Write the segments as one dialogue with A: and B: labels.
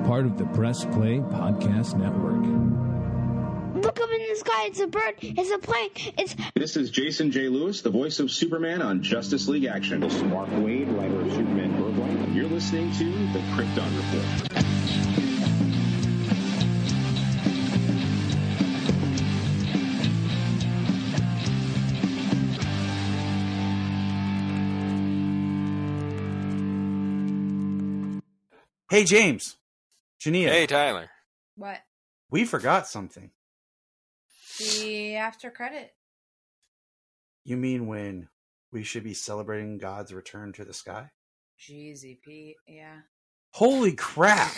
A: part of the Press Play Podcast Network.
B: Look up in the sky. It's a bird. It's a plane.
C: This is Jason J. Lewis, the voice of Superman on Justice League Action. This is Mark Wade, writer of Superman Worldwide. You're listening to the Krypton Report.
D: Hey, James. Junia.
E: Hey, Tyler.
F: What?
D: We forgot something.
F: The after credit.
D: You mean when we should be celebrating God's return to the sky?
F: Jeezy Pete, yeah.
D: Holy crap!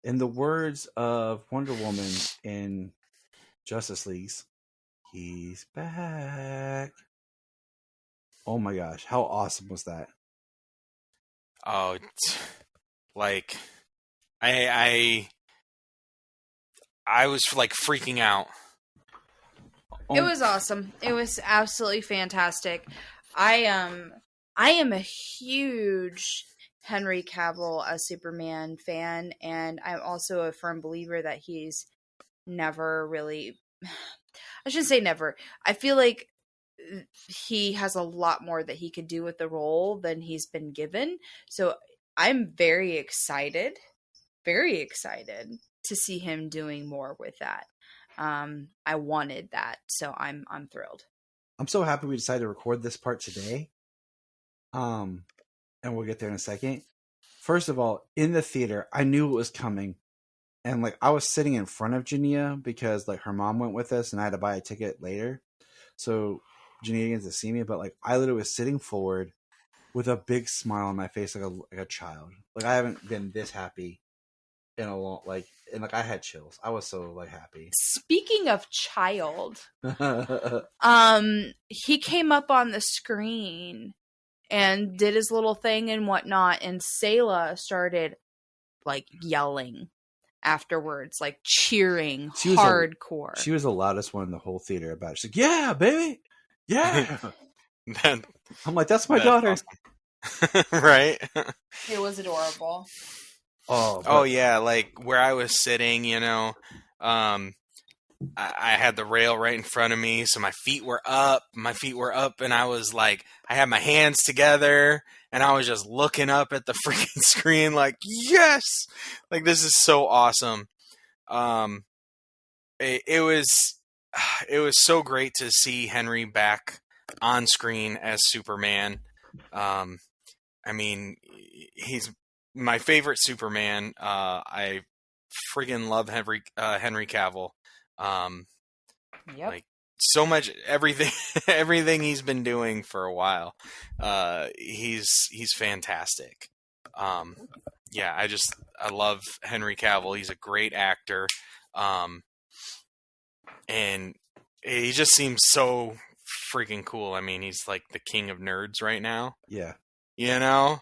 D: In the words of Wonder Woman in Justice League's, he's back. Oh my gosh, how awesome was that?
E: Oh, like, I was like freaking out.
F: It was awesome. It was absolutely fantastic. I am a huge Henry Cavil as Superman fan, and I'm also a firm believer that he's never really, I shouldn't say never. I feel like he has a lot more that he could do with the role than he's been given. So I'm very excited to see him doing more with that. I wanted that, so I'm thrilled.
D: I'm so happy we decided to record this part today. And we'll get there in a second. First of all, in the theater, I knew it was coming. And like I was sitting in front of Junia because like her mom went with us and I had to buy a ticket later. So Junia gets to see me, but like I literally was sitting forward with a big smile on my face like a child. Like I haven't been this happy in a long and I had chills. I was so like happy.
F: Speaking of child, he came up on the screen and did his little thing and whatnot, and Sayla started like yelling afterwards, like cheering hardcore.
D: She was the loudest one in the whole theater about it. She's like, "Yeah, baby, yeah." I'm like, "That's my daughter."
E: Awesome. Right?
F: It was adorable.
E: Oh yeah, like where I was sitting, you know, I had the rail right in front of me, so my feet were up, and I was like, I had my hands together, and I was just looking up at the freaking screen like, yes! Like, this is so awesome. It was so great to see Henry back on screen as Superman. I mean, he's my favorite Superman. I friggin' love Henry Cavill.
F: Yep.
E: Like so much, everything he's been doing for a while. He's fantastic. Yeah, I love Henry Cavill. He's a great actor. And he just seems so freaking cool. I mean, he's like the king of nerds right now.
D: Yeah.
E: You know?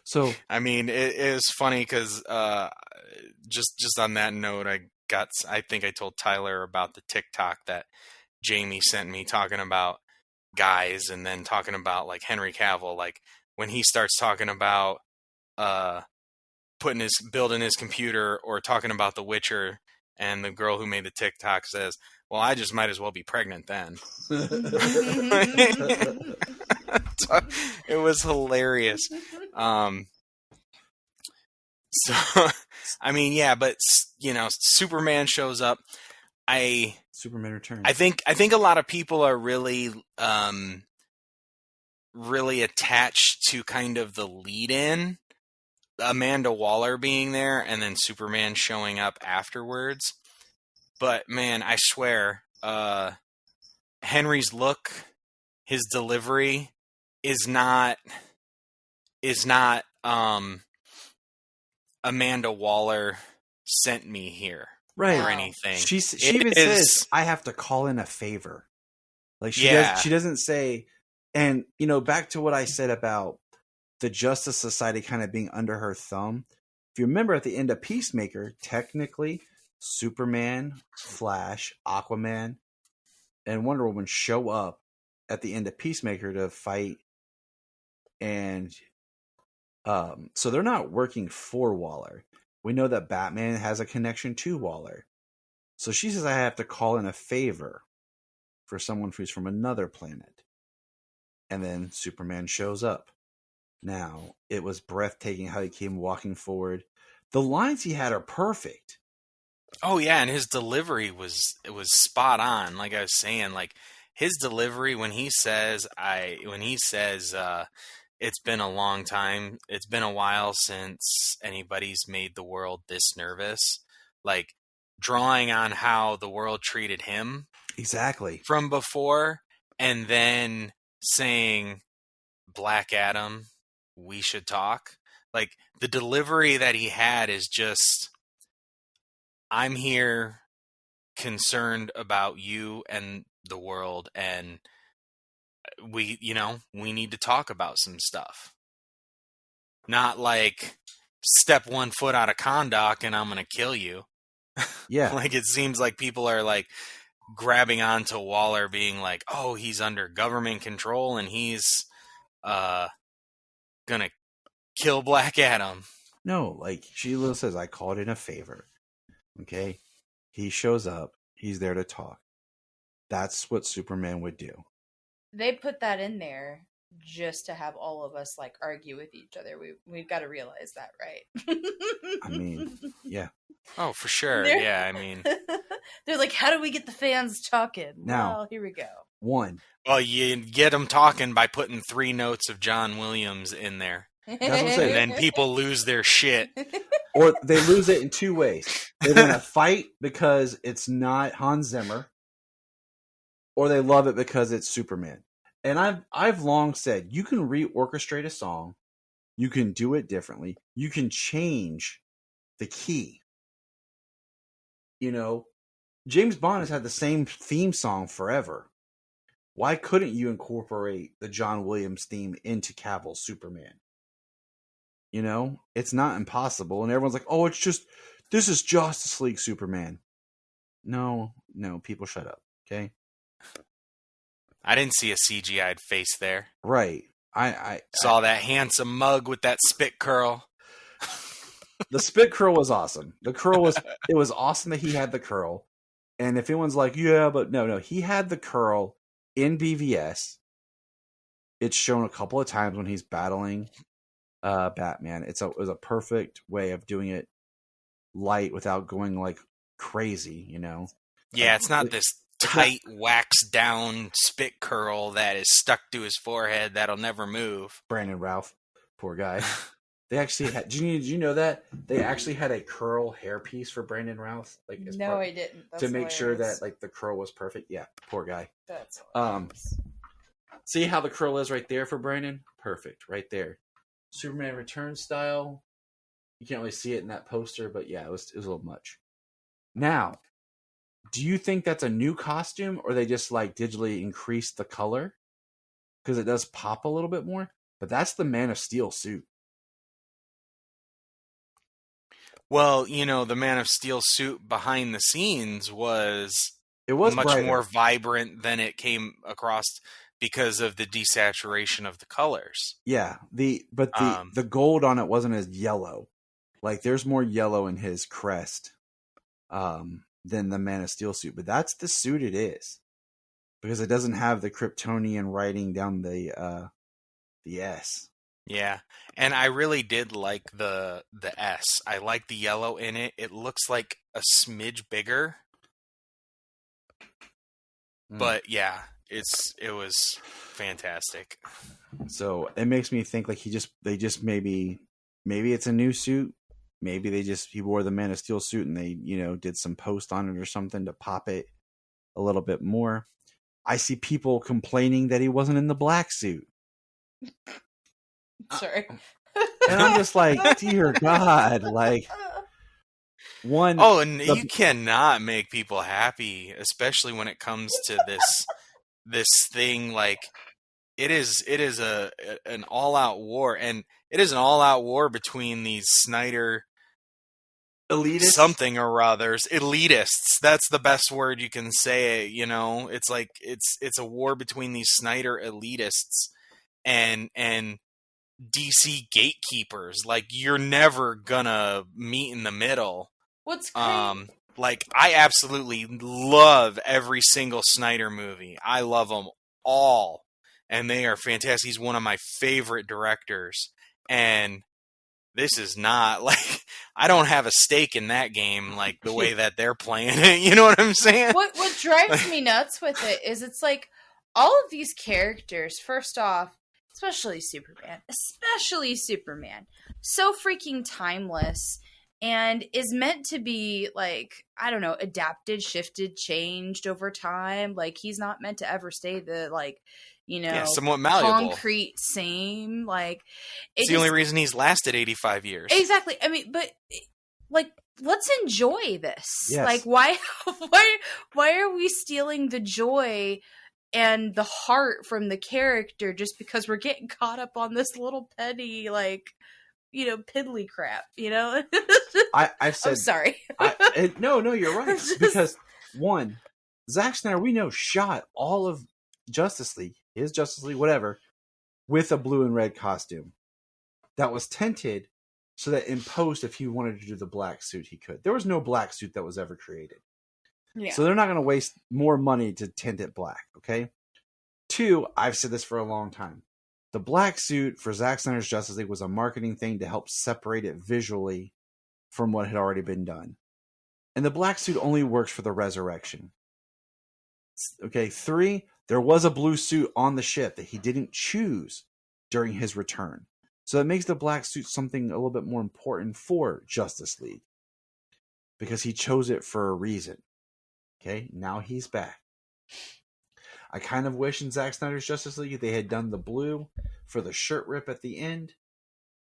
D: So
E: I mean, it is funny because just on that note, I think I told Tyler about the TikTok that Jamie sent me talking about guys, and then talking about like Henry Cavill, like when he starts talking about building his computer or talking about The Witcher, and the girl who made the TikTok says, "Well, I just might as well be pregnant then." It was hilarious. So, I mean, yeah, but you know, Superman shows up.
D: Superman returns.
E: I think a lot of people are really attached to kind of the lead-in, Amanda Waller being there, and then Superman showing up afterwards. But man, I swear, Henry's look, his delivery is not Amanda Waller sent me here,
D: right,
E: or anything.
D: She even says, "I have to call in a favor." Like she doesn't say. And you know, back to what I said about the Justice Society kind of being under her thumb. If you remember, at the end of Peacemaker, technically Superman, Flash, Aquaman, and Wonder Woman show up at the end of Peacemaker to fight and So they're not working for Waller. We know that Batman has a connection to Waller. So she says, I have to call in a favor for someone who's from another planet. And then Superman shows up. Now, it was breathtaking how he came walking forward. The lines he had are perfect.
E: Oh yeah, and his delivery was spot on. Like I was saying, like his delivery when he says it's been a long time. It's been a while since anybody's made the world this nervous. Like drawing on how the world treated him
D: Exactly.
E: from before, and then saying, Black Adam, we should talk. Like the delivery that he had is just, I'm here concerned about you and the world, and we need to talk about some stuff. Not like step 1 foot out of Kahndaq and I'm going to kill you.
D: Yeah.
E: Like it seems like people are like grabbing onto Waller being like, oh, he's under government control and he's going to kill Black Adam.
D: No, like Sheila says, I called in a favor. Okay? He shows up. He's there to talk. That's what Superman would do.
F: They put that in there just to have all of us like argue with each other. We've got to realize that, right?
D: I mean, yeah.
E: Oh, for sure. Yeah, I mean,
F: they're like, how do we get the fans talking?
D: Now,
F: well, here we go.
D: One.
E: Well, you get them talking by putting 3 notes of John Williams in there.
D: That's what I'm saying.
E: And then people lose their shit.
D: Or they lose it in 2 ways. They're going to fight because it's not Hans Zimmer, or they love it because it's Superman. And I've long said, you can reorchestrate a song, you can do it differently, you can change the key. You know, James Bond has had the same theme song forever. Why couldn't you incorporate the John Williams theme into Cavill's Superman? You know, it's not impossible. And everyone's like, oh, this is Justice League Superman. No, people shut up, okay?
E: I didn't see a CGI'd face there.
D: Right. I
E: saw that handsome mug with that spit curl.
D: The spit curl was awesome. It was awesome that he had the curl. And if anyone's like, yeah, but no, he had the curl in BVS. It's shown a couple of times when he's battling Batman. It was a perfect way of doing it light without going like crazy, you know?
E: Yeah, it's not this tight, waxed down spit curl that is stuck to his forehead that'll never move.
D: Brandon Routh, poor guy. They actually had. Did you know that they actually had a curl hairpiece for Brandon Routh? Like,
F: I didn't. That's
D: to make sure that like the curl was perfect. Yeah, poor guy.
F: That's
D: see how the curl is right there for Brandon? Perfect, right there. Superman Returns style. You can't really see it in that poster, but yeah, it was a little much. Now, do you think that's a new costume, or they just like digitally increased the color? Because it does pop a little bit more. But that's the Man of Steel suit.
E: Well, you know, the Man of Steel suit behind the scenes was much
D: brighter.
E: More vibrant than it came across because of the desaturation of the colors.
D: Yeah, the gold on it wasn't as yellow. Like there's more yellow in his crest than the Man of Steel suit, but that's the suit it is. Because it doesn't have the Kryptonian writing down the S.
E: Yeah, and I really did like the S. I like the yellow in it. It looks like a smidge bigger. But yeah, it was fantastic.
D: So it makes me think like they just maybe it's a new suit. Maybe he wore the Man of Steel suit and they, did some post on it or something to pop it a little bit more. I see people complaining that he wasn't in the black suit.
F: Sorry.
D: And I'm just like, dear God, like one.
E: Oh, and you cannot make people happy, especially when it comes to this thing. Like it is an all out war, and it is an all out war between these Snyder
D: elitists,
E: something or others, elitists. That's the best word you can say. It's like it's a war between these Snyder elitists and DC gatekeepers. Like, you're never gonna meet in the middle.
F: What's crazy?
E: Like, I absolutely love every single Snyder movie. I love them all, and they are fantastic. He's one of my favorite directors, and this is not, like, I don't have a stake in that game, like, the way that they're playing it. You know what I'm saying?
F: What drives me nuts with it is it's like all of these characters, first off, especially Superman, so freaking timeless and is meant to be, like, I don't know, adapted, shifted, changed over time. Like, he's not meant to ever stay the, like, you know,
E: somewhat malleable,
F: concrete same. Like,
E: it's the only reason he's lasted 85 years.
F: Exactly. I mean, but, like, let's enjoy this.
D: Yes.
F: Like, why are we stealing the joy and the heart from the character just because we're getting caught up on this little petty, like, you know, piddly crap, you know?
D: I've said,
F: I'm sorry.
D: No, you're right. Because, one, Zack Snyder, we know, shot all of Justice League, his Justice League, whatever, with a blue and red costume that was tinted so that in post, if he wanted to do the black suit, he could. There was no black suit that was ever created. Yeah. So they're not going to waste more money to tint it black, okay? 2, I've said this for a long time. The black suit for Zack Snyder's Justice League was a marketing thing to help separate it visually from what had already been done. And the black suit only works for the resurrection. Okay, 3, there was a blue suit on the ship that he didn't choose during his return. So that makes the black suit something a little bit more important for Justice League. Because he chose it for a reason. Okay, now he's back. I kind of wish in Zack Snyder's Justice League they had done the blue for the shirt rip at the end,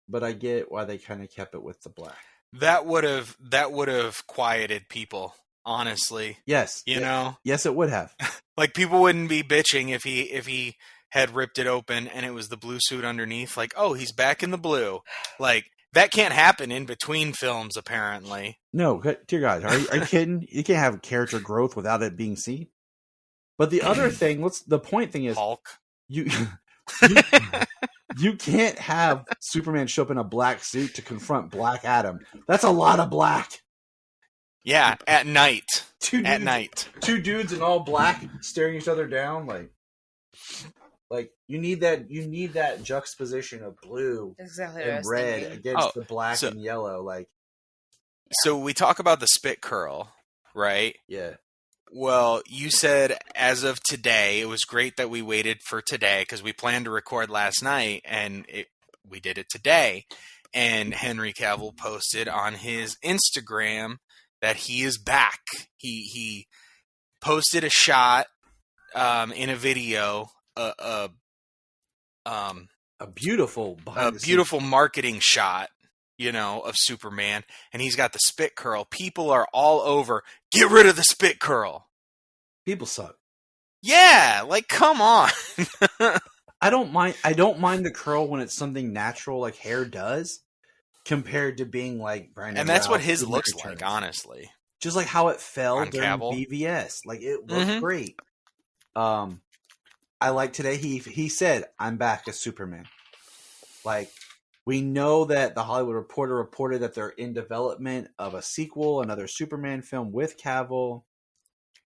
D: but I get why they kind of kept it with the black.
E: That would have quieted people, honestly.
D: Yes,
E: you know.
D: Yes, it would have.
E: Like, people wouldn't be bitching if he had ripped it open and it was the blue suit underneath. Like, oh, he's back in the blue. Like, that can't happen in between films, apparently.
D: No, dear God, are you kidding? You can't have character growth without it being seen. But the other thing, the point thing is,
E: Hulk.
D: You can't have Superman show up in a black suit to confront Black Adam. That's a lot of black.
E: Yeah, at night.
D: Night. 2 dudes in all black staring each other down, like you need that juxtaposition of blue and red against the black and yellow. Like,
E: so we talk about the spit curl, right?
D: Yeah.
E: Well, you said as of today, it was great that we waited for today because we planned to record last night, and we did it today. And Henry Cavil posted on his Instagram that he is back. He posted a shot in a video, a
D: beautiful
E: marketing shot, you know, of Superman, and he's got the spit curl. People are all over, get rid of the spit curl.
D: People suck.
E: Yeah, like, come on.
D: I don't mind the curl when it's something natural like hair does, compared to being like Brandon.
E: And that's
D: Ralph,
E: what his looks like, honestly.
D: Just like how it fell
E: on
D: during
E: Cavil.
D: BVS. Like, it looked great. I like today he said, I'm back as Superman. Like, we know that the Hollywood Reporter reported that they're in development of a sequel, another Superman film with Cavill.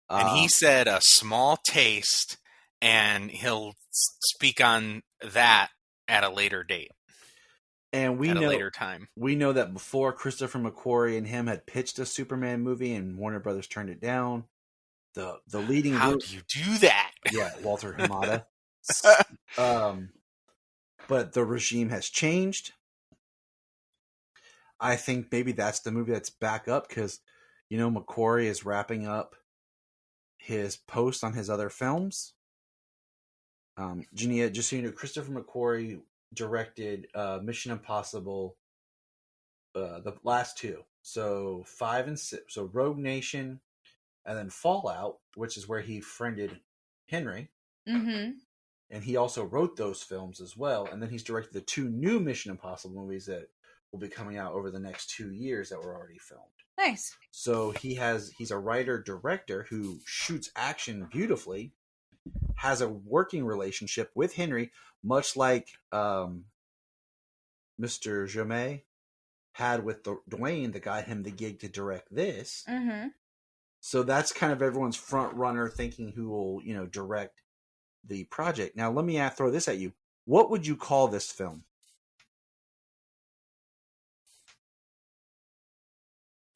E: And he said a small taste, and he'll speak on that at a later date.
D: And a
E: later time.
D: We know that before Christopher McQuarrie and him had pitched a Superman movie and Warner Brothers turned it down. The leading
E: How
D: group,
E: do you do that?
D: Yeah, Walter Hamada. But the regime has changed. I think maybe that's the movie that's back up because, you know, McQuarrie is wrapping up his post on his other films. Junia, just so you know, Christopher McQuarrie directed Mission Impossible, the last 2. So 5 and 6. So Rogue Nation, and then Fallout, which is where he friended Henry.
F: Mm-hmm.
D: And he also wrote those films as well. And then he's directed the 2 new Mission Impossible movies that will be coming out over the next 2 years that were already filmed.
F: Nice.
D: So he's a writer-director who shoots action beautifully, has a working relationship with Henry, much like Mr. Jamais had with Dwayne that got him the gig to direct this.
F: Mm-hmm.
D: So that's kind of everyone's front runner thinking who will, direct the project. Now, let me throw this at you. What would you call this film?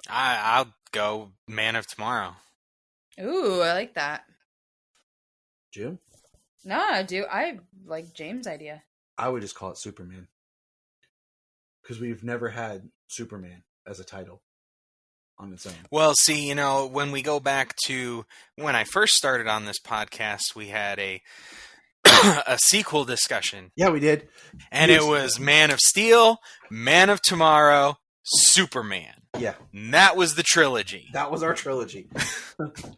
E: I'll go Man of Tomorrow.
F: Ooh, I like that.
D: Jim?
F: No, I do. I like James' idea.
D: I would just call it Superman. Because we've never had Superman as a title on its own.
E: Well, see, when we go back to when I first started on this podcast, we had a sequel discussion.
D: Yeah, we did.
E: And it was Man of Steel, Man of Tomorrow, Superman.
D: Yeah.
E: And that was the trilogy.
D: That was our trilogy.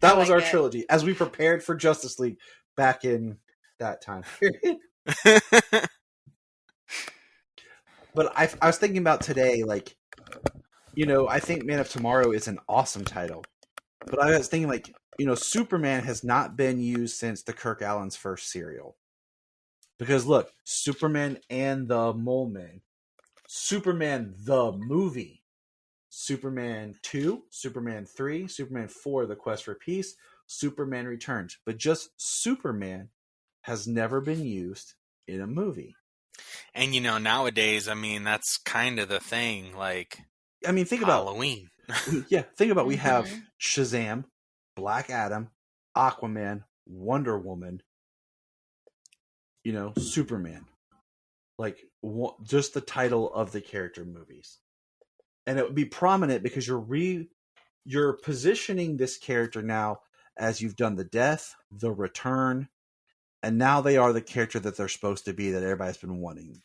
D: That was our trilogy as we prepared for Justice League back in that time period. But I was thinking about today, like, I think Man of Tomorrow is an awesome title. But I was thinking, like, Superman has not been used since the Kirk Allen's first serial. Because, look, Superman and the Mole Men, Superman the movie, Superman 2, Superman 3, Superman 4, The Quest for Peace, Superman Returns. But just Superman has never been used in a movie.
E: And, nowadays, that's kind of the thing, like,
D: think about
E: Halloween.
D: Yeah, think about we have Shazam, Black Adam, Aquaman, Wonder Woman, Superman. Like, just the title of the character movies. And it would be prominent because you're positioning this character now as you've done the death, the return, and now they are the character that they're supposed to be that everybody's been wanting.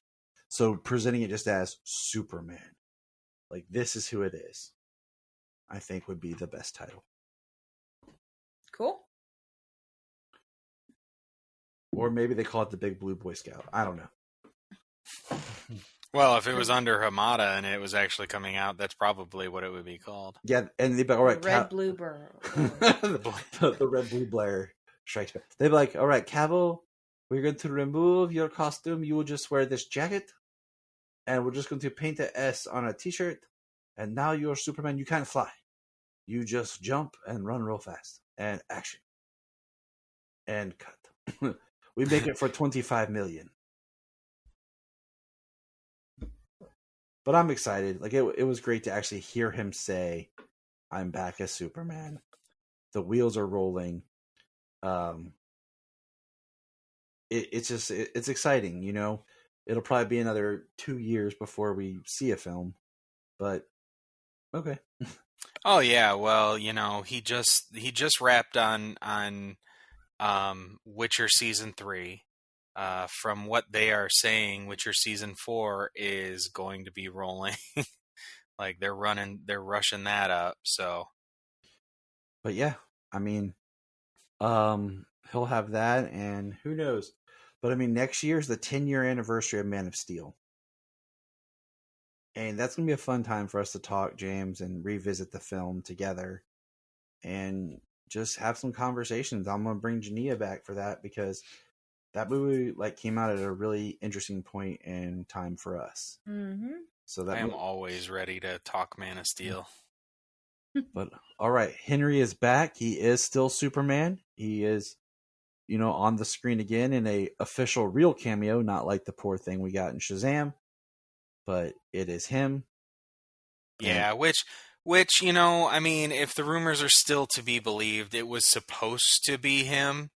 D: So presenting it just as Superman. Like, this is who it is, I think would be the best title.
F: Cool.
D: Or maybe they call it the Big Blue Boy Scout. I don't know.
E: Well, if it was under Hamada and it was actually coming out, that's probably what it would be called.
D: Yeah, and they'd be all right.
F: Red Blue Burr.
D: the Red Blue Blair strikes back. They'd be like, all right, Cavill, we're going to remove your costume. You will just wear this jacket, and we're just going to paint an S on a t-shirt, and now you're Superman. You can't fly. You just jump and run real fast. And action. And cut. We make it for $25 million. But I'm excited. Like, it was great to actually hear him say, I'm back as Superman. The wheels are rolling. It's exciting, It'll probably be another 2 years before we see a film. But, okay.
E: Oh, yeah. Well, he just wrapped on Witcher Season 3. From what they are saying, Witcher Season 4 is going to be rolling. Like, they're rushing that up, so.
D: But yeah, he'll have that, and who knows. But next year is the 10-year anniversary of Man of Steel. And that's going to be a fun time for us to talk, James, and revisit the film together. And just have some conversations. I'm going to bring Junia back for that because that movie came out at a really interesting point in time for us.
F: Mm-hmm.
D: So
E: I am always ready to talk Man of Steel.
D: But all right, Henry is back. He is still Superman. He is, on the screen again in a official real cameo, not like the poor thing we got in Shazam. But it is him.
E: Yeah, which if the rumors are still to be believed, it was supposed to be him.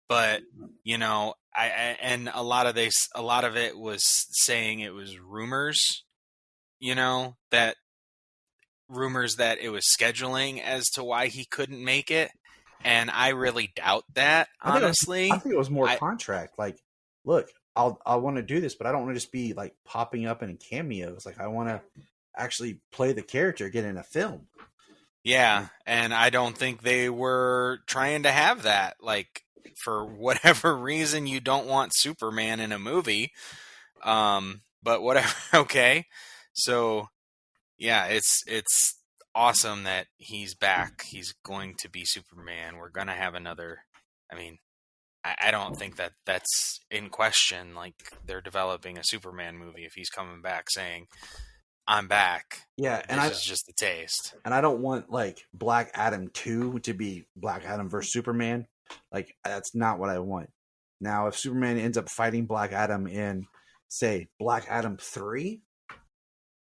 E: But and a lot of it was saying it was rumors, that it was scheduling as to why he couldn't make it, and I really doubt that. Honestly,
D: I think it was more contract. Like, look, I want to do this, but I don't want to just be popping up in cameos. Like, I want to actually play the character, get in a film.
E: Yeah, and I don't think they were trying to have that. Like, for whatever reason, you don't want Superman in a movie. But whatever. Okay. So, yeah, it's awesome that he's back. He's going to be Superman. We're going to have another. I don't think that that's in question. Like, they're developing a Superman movie if he's coming back saying, I'm back.
D: Yeah, and
E: this is just a taste.
D: And I don't want, like, Black Adam 2 to be Black Adam versus Superman. Like, that's not what I want. Now, if Superman ends up fighting Black Adam in, say, Black Adam 3,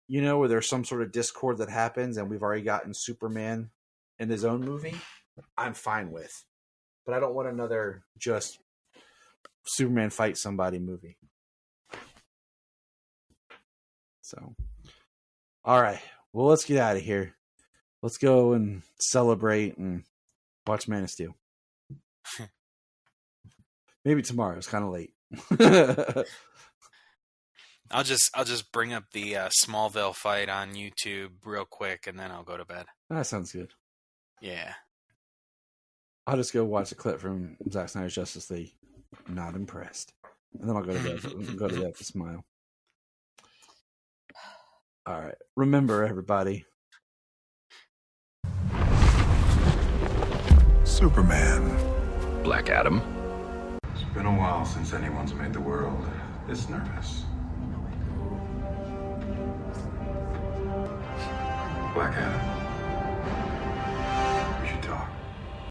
D: you know, where there's some sort of discord that happens and we've already gotten Superman in his own movie, I'm fine with. But I don't want another just Superman fight somebody movie. So, all right. Well, let's get out of here. Let's go and celebrate and watch Man of Steel. Maybe tomorrow. It's kind of late.
E: I'll just bring up the Smallville fight on YouTube real quick, and then I'll go to bed.
D: That sounds good.
E: Yeah.
D: I'll just go watch a clip from Zack Snyder's Justice League. Not impressed. And then I'll go to bed. Go to bed to smile. All right. Remember, everybody.
G: Superman.
A: Black Adam.
G: It's been a while since anyone's made the world this nervous. Black Adam. We should talk.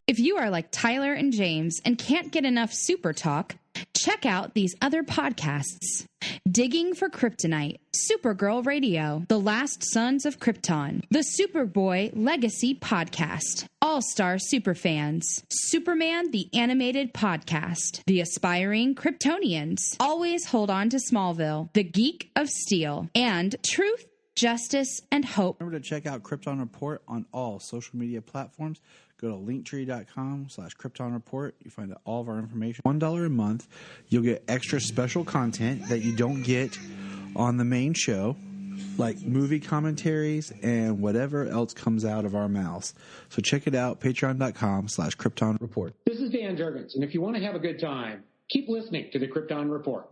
H: If you are like Tyler and James and can't get enough Super Talk, check out these other podcasts. Digging for Kryptonite, Supergirl Radio, The Last Sons of Krypton, the Superboy Legacy Podcast, All-Star Superfans, Superman the Animated Podcast, The Aspiring Kryptonians, Always Hold On to Smallville, The Geek of Steel, and Truth, Justice, and Hope.
I: Remember to check out Krypton Report on all social media platforms. Go to linktree.com/Krypton Report. You find all of our information. $1 a month. You'll get extra special content that you don't get on the main show, like movie commentaries and whatever else comes out of our mouths. So check it out, patreon.com/Krypton Report.
J: This is Dan Jurgens, and if you want to have a good time, keep listening to the Krypton Report.